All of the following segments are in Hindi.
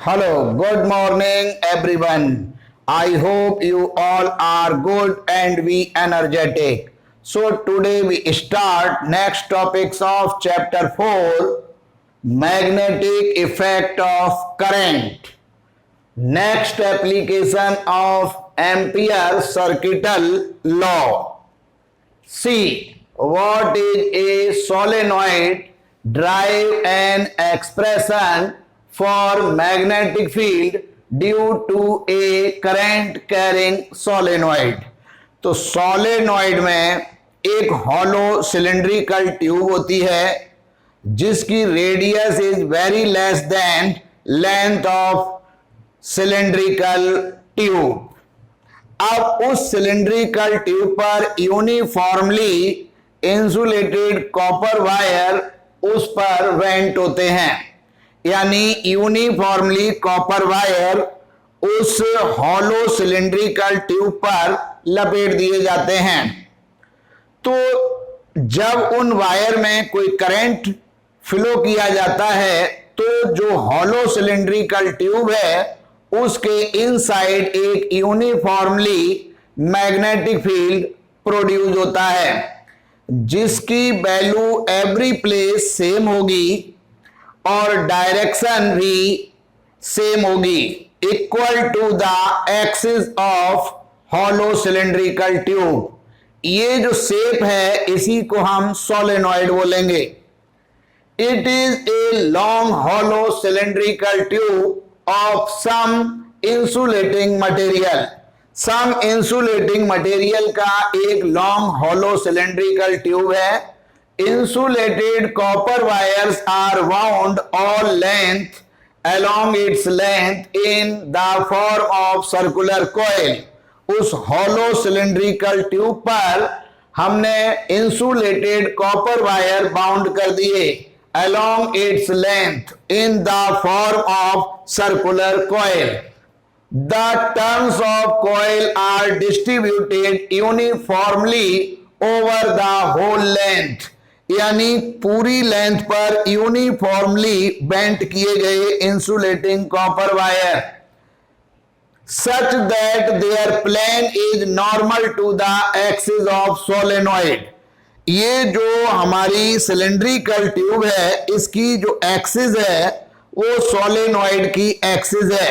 Hello, good morning everyone. I hope you all are good and we energetic. So today we start next topics of chapter 4, magnetic effect of current. Next application of Ampere circuital law. See, what is a solenoid? Drive an expression for magnetic field due to a current carrying solenoid. तो सोलेनॉइड में एक हॉलो सिलेंड्रिकल ट्यूब होती है जिसकी radius is very less than length of cylindrical tube. अब उस सिलेंड्रिकल ट्यूब पर यूनिफॉर्मली इंसुलेटेड कॉपर वायर उस पर वेंट होते हैं, यानी यूनिफॉर्मली कॉपर वायर उस हॉलो सिलेंड्रिकल ट्यूब पर लपेट दिए जाते हैं. तो जब उन वायर में कोई करंट फ्लो किया जाता है तो जो हॉलो सिलेंड्रिकल ट्यूब है उसके इनसाइड एक यूनिफॉर्मली मैग्नेटिक फील्ड प्रोड्यूस होता है जिसकी वैल्यू एवरी प्लेस सेम होगी और डायरेक्शन भी सेम होगी, equal to the axis of hollow cylindrical tube. ये जो शेप है इसी को हम सोलेनॉइड बोलेंगे. It is a long hollow cylindrical tube of some insulating material. Some insulating material का एक long hollow cylindrical tube है. Insulated copper wires are wound all length along its length in the form of circular coil. उस hollow cylindrical tube पर हमने insulated copper wire bound कर दिए along its length in the form of circular coil. The turns of coil are distributed uniformly over the whole length. यानी पूरी लेंथ पर यूनिफॉर्मली बेंट किए गए insulating copper wire such that their plane is normal to the axis of solenoid. ये जो हमारी सिलेंड्रिकल ट्यूब है इसकी जो एक्सिस है वो सोलेनॉइड की एक्सिस है.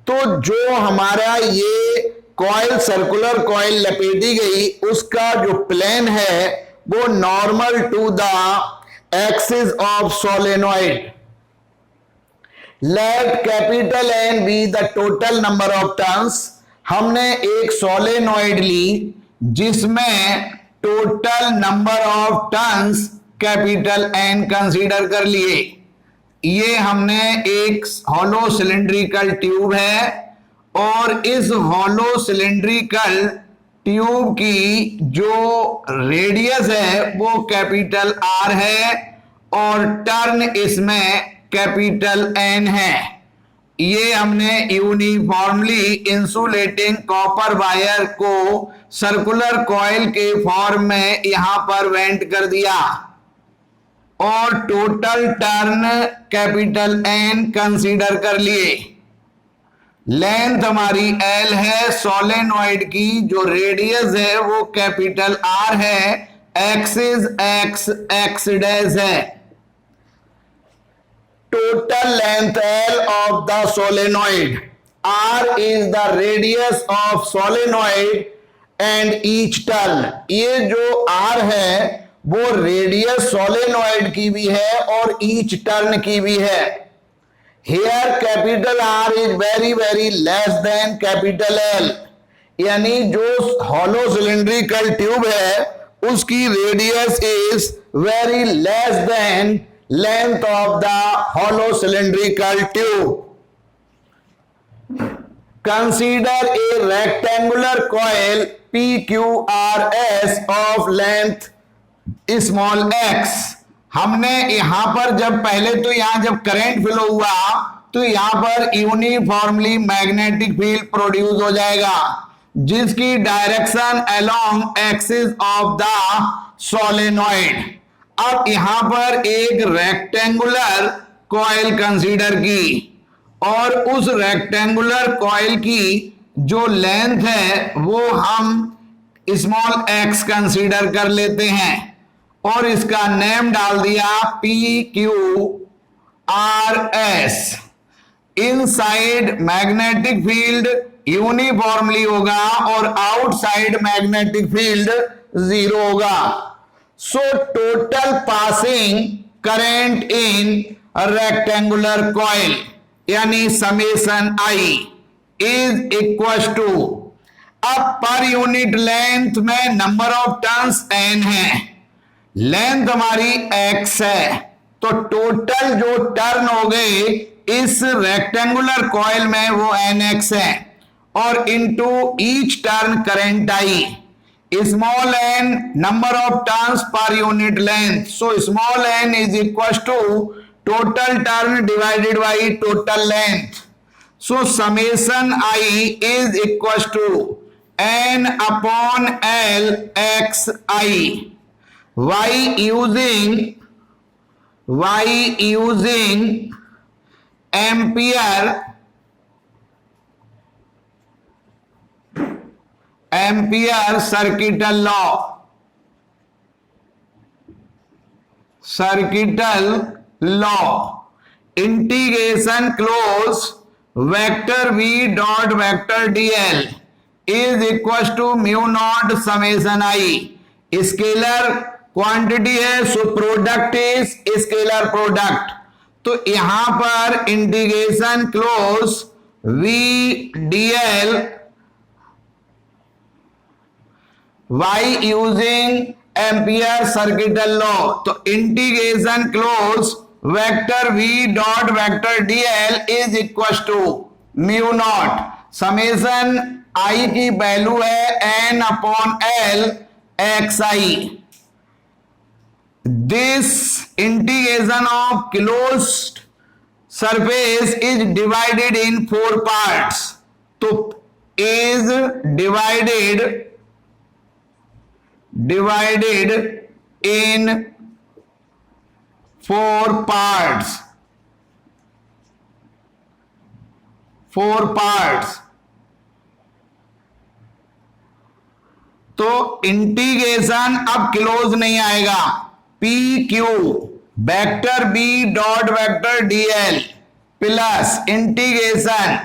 तो जो हमारा ये कॉइल सर्कुलर कॉइल लपेटी गई उसका जो प्लेन है वो normal to the axis of solenoid. Let capital N be the total number of turns. हमने एक सोलेनॉइड ली जिसमें total number of turns capital N consider कर लिए. ये हमने एक हॉलो सिलेंड्रिकल ट्यूब है और इस हॉलो सिलेंड्रिकल ट्यूब की जो रेडियस है वो कैपिटल आर है और टर्न इसमें कैपिटल एन है. ये हमने यूनिफॉर्मली इंसुलेटिंग कॉपर वायर को सर्कुलर कॉइल के फॉर्म में यहां पर वेंट कर दिया और total turn capital N consider कर लिए. लेंथ हमारी एल है, सोलेनॉइड की जो रेडियस है वो कैपिटल आर है, एक्सिस एक्स एक्स डैश है. Total length L of the solenoid. R is the radius of solenoid and each turn. ये जो R है वो रेडियस सोलेनॉइड की भी है और ईच टर्न की भी है. Here capital R is very very less than capital L. यानी जो हॉलो सिलेंड्रिकल ट्यूब है उसकी radius is very less than length of the hollow cylindrical tube. Consider a rectangular coil PQRS of length small x. हमने यहां पर जब पहले तो यहां जब करंट फ्लो हुआ तो यहां पर यूनिफॉर्मली मैग्नेटिक फील्ड प्रोड्यूस हो जाएगा जिसकी direction along axis of the solenoid. अब यहां पर एक रेक्टेंगुलर कॉइल कंसीडर की और उस रेक्टेंगुलर कॉइल की जो लेंथ है वो हम स्मॉल x कंसीडर कर लेते हैं और इसका नेम डाल दिया PQRS। Inside magnetic field uniformly होगा और आउटसाइड मैग्नेटिक फील्ड 0 होगा। So total passing current in rectangular coil यानी summation I is equal to, अब पर यूनिट लेंथ में नंबर ऑफ टर्न्स n है, लेंथ हमारी x है, तो टोटल जो टर्न हो गए इस रेक्टेंगुलर कॉइल में वो nx है और into each turn current I, small n number of turns per unit length, so small n is equal to total turn divided by total length. So summation I is equal to n upon L xi, y using ampere circuital law, integration close vector v dot vector dl is equal to mu naught summation I। Scalar quantity है so product is scalar product, तो यहां पर integration close v dl y using ampere circuital law, तो integration close vector v dot vector dl is equal to mu naught summation I की वैल्यू है n upon L xi। This integration of closed surface is divided in 4 parts, तो is divided in 4 parts, 4 parts. तो इंटीग्रेशन अब क्लोज नहीं आएगा, P Q vector B dot vector dl plus integration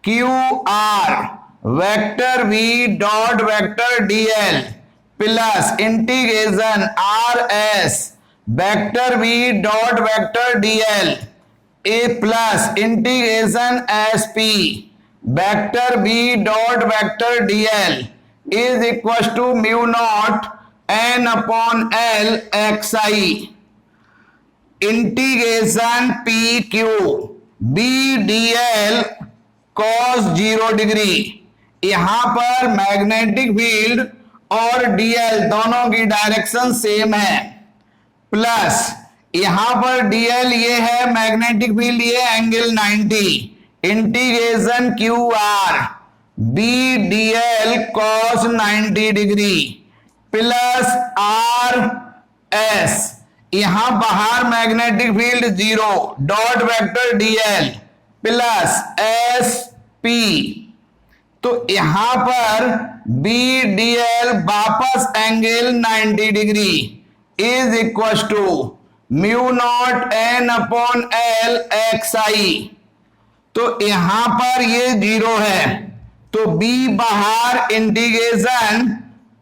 Q R vector v dot vector dl plus integration R S vector v dot vector dl a plus integration S P vector v dot vector dl is equal to mu naught n upon L xi। Integration P Q B dl cos 0 degree, यहां पर मैग्नेटिक फील्ड और dl दोनों की डायरेक्शन सेम है, प्लस यहां पर dl ये है मैग्नेटिक फील्ड, ये angle 90, integration Q R B dl cos 90 degree plus R S, यहां बाहर magnetic field 0 dot vector dl plus S P, तो यहां पर बी dl वापस angle 90 degree is equal to mu naught n upon L xi, तो यहां पर ये 0 है, तो b बाहर integration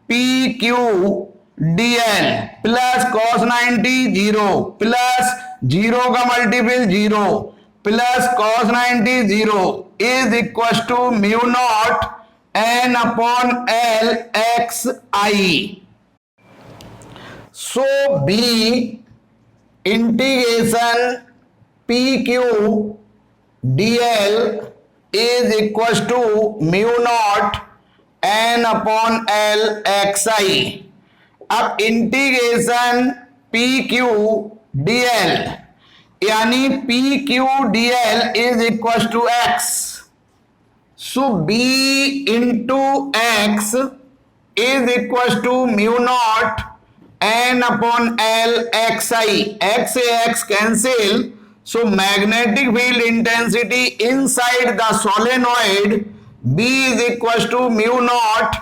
P Q dl plus cos 90 0 plus 0 का multiple 0 plus cos 90 0 is equal to mu naught n upon L xi। So b integration P Q dl is equal to mu naught n upon L xi। अब इंटीग्रेशन पी क्यू dl यानी P Q dl is equal to x, so b into x is equal to mu naught n upon L xi, x से x cancel, So magnetic field intensity inside the solenoid B is equals to mu naught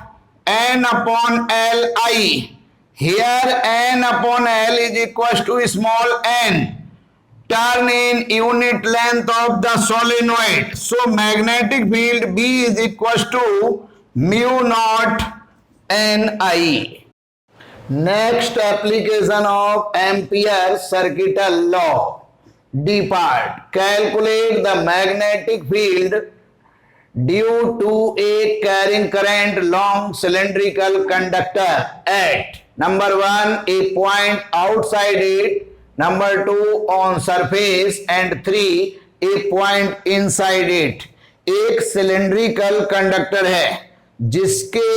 N upon Li. Here N upon L is equals to small n. Turn in unit length of the solenoid. So magnetic field B is equals to mu naught Ni. Next application of Ampere's circuital law. D part. Calculate the magnetic field due to a carrying current long cylindrical conductor at number 1 a point outside it, number 2 on surface and 3 a point inside it. एक सिलेंड्रिकल कंडक्टर है जिसके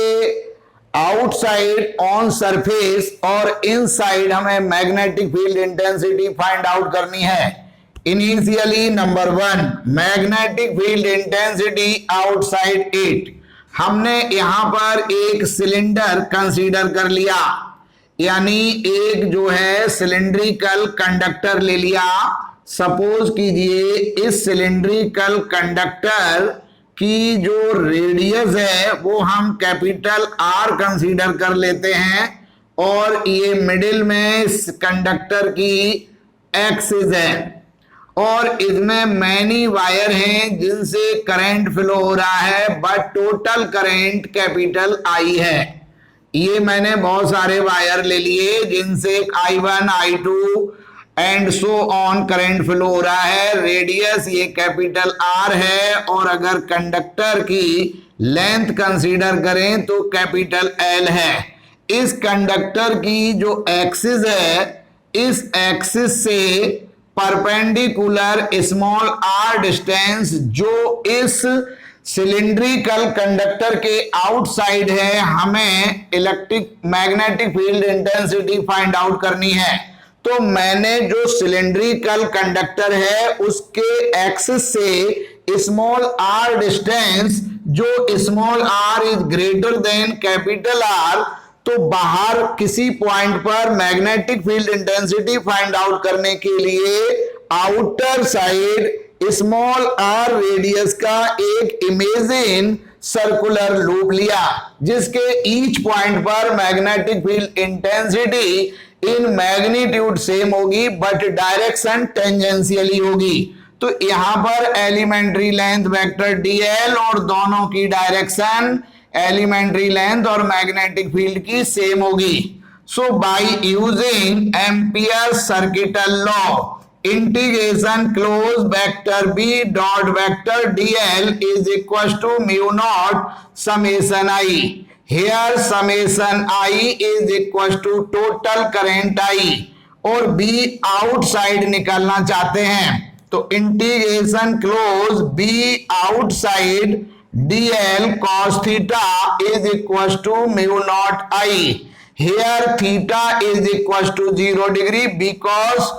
आउटसाइड, ऑन सरफेस और इनसाइड हमें magnetic field intensity find out करनी है. Initially number 1 magnetic field intensity outside it. हमने यहां पर एक सिलेंडर कंसीडर कर लिया, यानी एक जो है सिलेंड्रिकल कंडक्टर ले लिया. सपोज कीजिए इस सिलेंड्रिकल कंडक्टर की जो रेडियस है वो हम कैपिटल आर कंसीडर कर लेते हैं और ये मिडिल में इस कंडक्टर की एक्सिस है और इसमें मैनी वायर हैं जिनसे करंट फ्लो हो रहा है, but total current capital I है. ये मैंने बहुत सारे वायर ले लिए जिनसे I1 I2 and so on current flow हो रहा है. रेडियस ये कैपिटल आर है और अगर कंडक्टर की लेंथ कंसीडर करें तो कैपिटल एल है. इस कंडक्टर की जो एक्सिस है, इस एक्सिस से परपेंडिकुलर स्मॉल आर डिस्टेंस जो इस सिलिंड्रिकल कंडक्टर के आउटसाइड है, हमें electric magnetic field intensity find out करनी है. तो मैंने जो सिलिंड्रिकल कंडक्टर है उसके एक्सिस से स्मॉल आर डिस्टेंस, जो small are is greater than capital R, तो बाहर किसी पॉइंट पर magnetic field intensity find out करने के लिए outer side small R radius का एक इमेजिन सर्कुलर लूप लिया जिसके ईच पॉइंट पर magnetic field intensity in magnitude same होगी बट डायरेक्शन टेंजेंशियली होगी. तो यहां पर एलिमेंट्री लेंथ वेक्टर dl और दोनों की डायरेक्शन एलिमेंट्री लेंथ और मैग्नेटिक फील्ड की सेम होगी. So by using ampere circuital law, integration close vector b dot vector dl is equal to mu naught summation i. Here summation I is equal to total current I और B outside निकालना चाहते हैं तो integration close B outside dl cos theta is equal to mu naught I. Here theta is equal to 0 degree because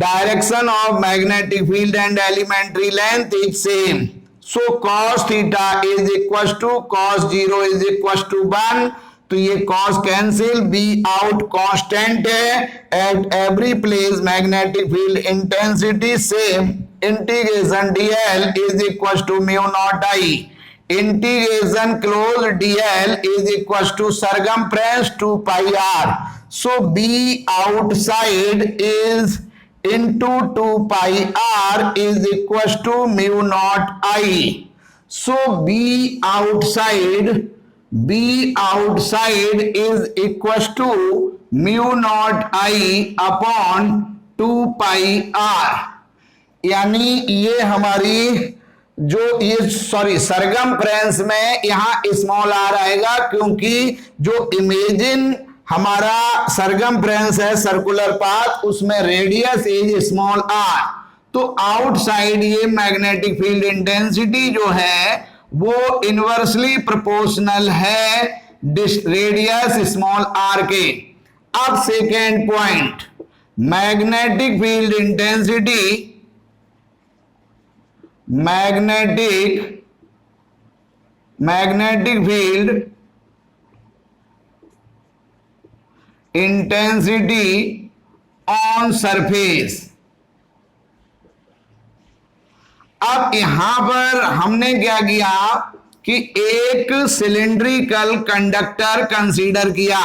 direction of magnetic field and elementary length is same. So cos theta is equals to cos 0 is equals to 1. तो ये cos cancel, B out constant है. At every place magnetic field intensity same. Integration dl is equals to mu naught I. Integration close dl is equals to circumference 2 pi r. So B outside is into 2 pi r is equals to mu naught I. So B outside is equals to mu naught I upon 2 pi r. यानी ये हमारी जो ये सरकमफ्रेंस में यहाँ स्मॉल आर आएगा क्योंकि जो इमेजिन हमारा सरकमफ्रेंस है सर्कुलर पाथ, उसमें रेडियस इज स्मॉल आर. तो आउटसाइड ये मैग्नेटिक फील्ड इंटेंसिटी जो है वो इनवर्सली प्रोपोर्शनल है रेडियस स्मॉल आर के. अब second point, magnetic field intensity magnetic field intensity on surface. अब यहां पर हमने क्या किया कि एक सिलिंड्रिकल कंडक्टर कंसीडर किया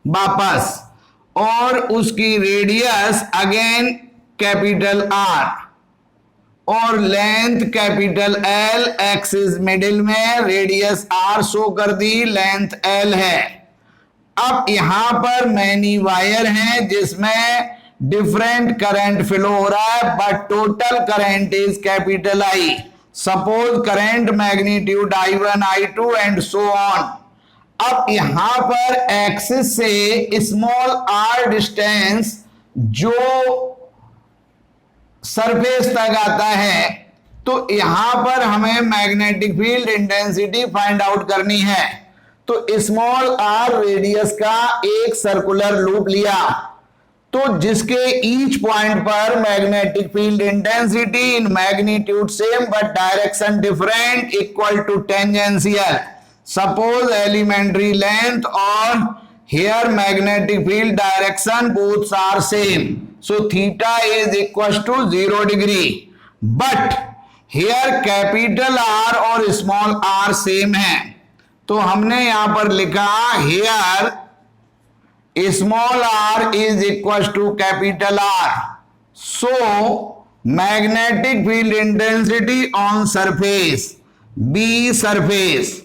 वापस, और उसकी रेडियस अगेन कैपिटल आर और length capital L, axis middle में, रेडियस आर शो कर दी, लेंथ एल है। अब यहां पर मैनी वायर हैं जिसमें डिफरेंट करंट फ्लो हो रहा है, but total current is capital I. Suppose current magnitude I1 I2 and so on. अब यहां पर एक्सिस से स्मॉल आर डिस्टेंस जो सरफेस तक आता है, तो यहां पर हमें magnetic field intensity find out करनी है। तो स्मॉल आर रेडियस का एक सर्कुलर लूप लिया, तो जिसके ईच पॉइंट पर magnetic field intensity in magnitude same but direction different equal to tangential. Suppose elementary length और here magnetic field direction both are same, so theta is equal to 0 degree, but here capital R और स्मॉल आर सेम है। तो हमने यहां पर लिखा here small are is equal to capital R, so magnetic field intensity on surface B surface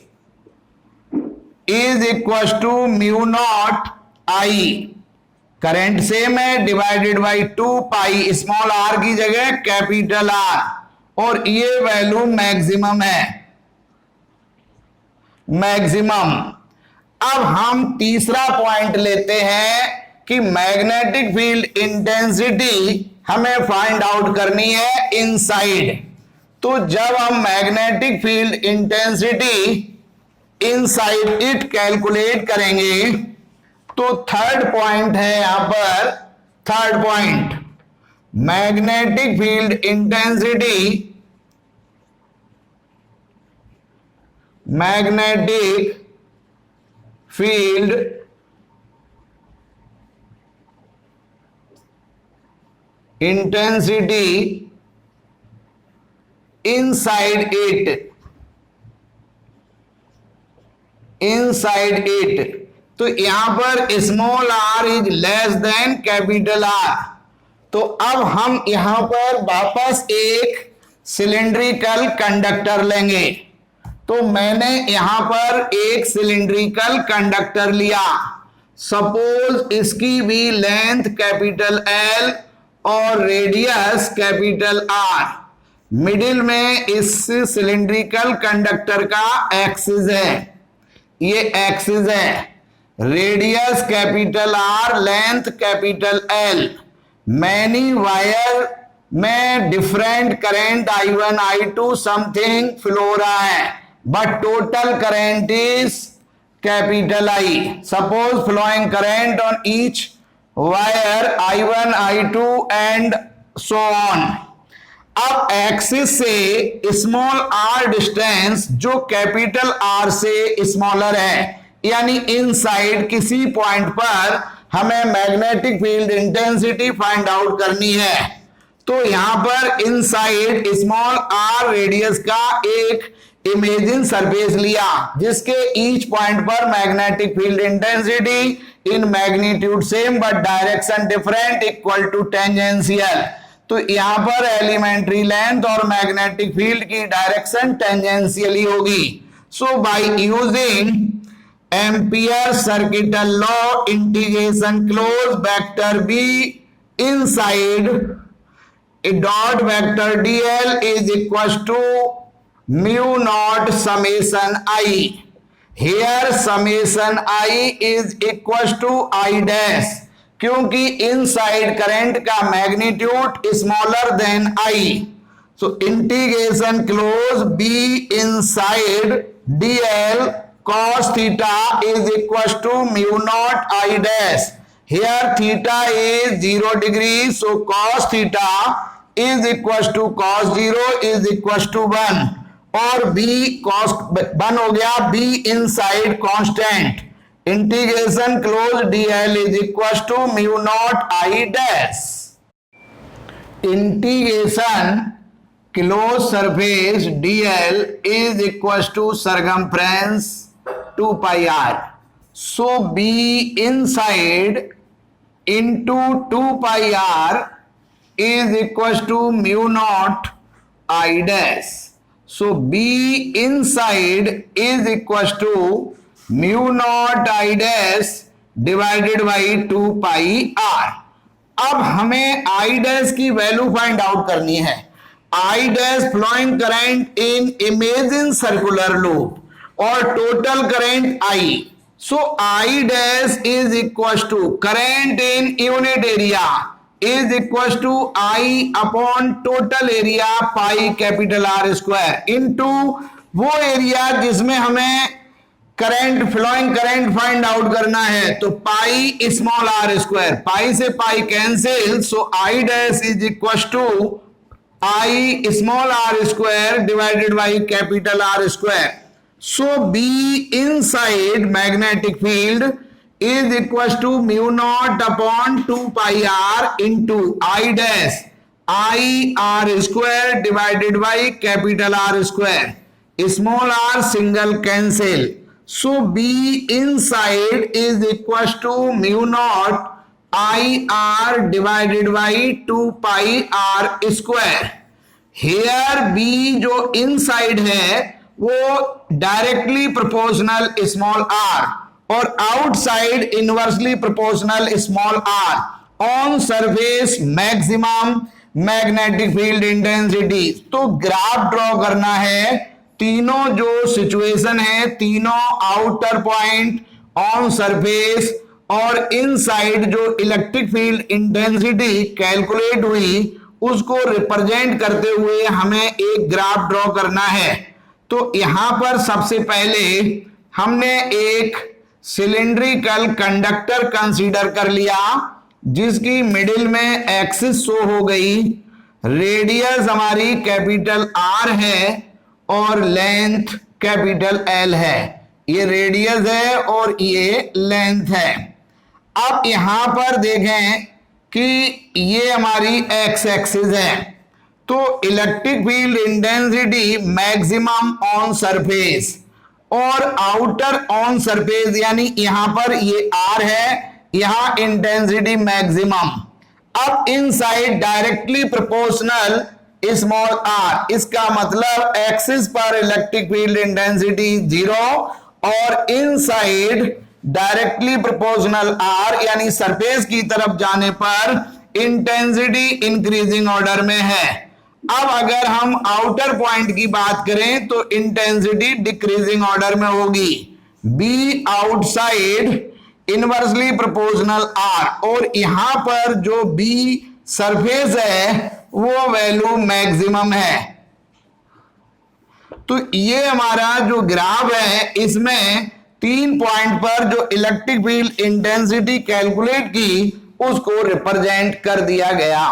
is equal to mu naught I, current same है, divided by 2 pi small R की जगह कैपिटल आर, और ये वैल्यू मैक्सिमम है, मैक्सिमम। अब हम तीसरा पॉइंट लेते हैं कि मैग्नेटिक फील्ड इंटेंसिटी हमें फाइंड आउट करनी है इनसाइड। तो जब हम magnetic field intensity inside it calculate करेंगे, तो थर्ड पॉइंट है यहां पर, third point magnetic field intensity, magnetic field intensity inside it, inside it. तो यहां पर small are is less than capital R. तो अब हम यहां पर वापस एक सिलिंड्रिकल कंडक्टर लेंगे। तो मैंने यहां पर एक सिलिंड्रिकल कंडक्टर लिया, सपोज इसकी भी लेंथ कैपिटल एल और रेडियस कैपिटल आर, मिडिल में इस सिलिंड्रिकल कंडक्टर का एक्सिस है, ये एक्सिस है, radius capital R, length capital L. Many wire में different current I1 I2 something flow रहा है, but total current is capital I. Suppose flowing current on each wire I1 I2 and so on. अब एक्सिस से स्मॉल आर डिस्टेंस जो कैपिटल आर से स्मॉलर है, यानी इनसाइड किसी पॉइंट पर हमें magnetic field intensity find out करनी है। तो यहां पर इनसाइड स्मॉल आर रेडियस का एक इमेजिन सरफेस लिया, जिसके ईच पॉइंट पर magnetic field intensity in magnitude same but direction different equal to tangential. तो यहां पर एलिमेंट्री लेंथ और मैग्नेटिक फील्ड की डायरेक्शन टेंजेंशियली होगी। So by using ampere circuital law, integration close vector B inside a dot vector dl is equals to mu naught summation I. Here summation I is equals to I dash, क्योंकि इनसाइड करंट का magnitude smaller than I. So integration close B inside dl cos theta is equals to mu naught I dash. Here theta is 0 degree, so cos theta is equals to cos 0 is equals to 1, और b cos 1 हो गया, b inside constant, integration close dl is equals to mu naught I dash। Integration close surface dl is equals to circumference 2 pi r. So b inside into 2 pi r is equals to mu naught I dash. So b inside is equals to mu naught I dash divided by 2 pi r. अब हमें I dash की वैल्यू फाइंड आउट करनी है. I dash flowing current in imagine circular loop और total current I. So I dash is equals to current in unit area is equals to I upon total area pi capital R square into वो एरिया जिसमें हमें current flowing current find out करना है. तो pi small R square, pi से pi cancel, so I dash is equal to I small R square divided by capital R square. So B inside magnetic field is equal to mu naught upon 2 pi R into I dash I R square divided by capital R square. Small R single cancel. So B inside is equals to mu naught I R divided by 2 pi R square. Here B जो inside है वो directly proportional small r और outside inversely proportional small r on surface maximum magnetic field intensity. तो ग्राफ ड्रॉ करना है. तीनों जो सिचुएशन है, तीनों आउटर पॉइंट, ऑन सरफेस और इनसाइड जो इलेक्ट्रिक फील्ड इंटेंसिटी कैलकुलेट हुई उसको रिप्रेजेंट करते हुए हमें एक ग्राफ ड्रॉ करना है. तो यहां पर सबसे पहले हमने एक सिलिंड्रिकल कंडक्टर कंसीडर कर लिया जिसकी मिडिल में एक्सिस शो हो गई. रेडियस हमारी कैपिटल आर है और लेंथ कैपिटल एल है. ये रेडियस है और ये लेंथ है. अब यहां पर देखें कि ये हमारी एक्स एक्सिस है. तो electric field intensity maximum on surface और आउटर ऑन सरफेस, यानी यहां पर ये आर है, यहां इंटेंसिटी मैक्सिमम. अब inside directly proportional small R. इसका मतलब एक्सिस पर इलेक्ट्रिक फील्ड इंटेंसिटी 0 और इनसाइड डायरेक्टली प्रोपोर्शनल आर यानी सरफेस की तरफ जाने पर इंटेंसिटी इंक्रीजिंग ऑर्डर में है. अब अगर हम आउटर पॉइंट की बात करें तो इंटेंसिटी डिक्रीजिंग ऑर्डर में होगी. B outside inversely proportional R और यहां पर जो बी सरफेस है वो वैल्यू मैक्सिमम है. तो ये हमारा जो ग्राफ है इसमें 3 पॉइंट पर जो इलेक्ट्रिक फील्ड इंटेंसिटी कैलकुलेट की उसको रिप्रेजेंट कर दिया गया.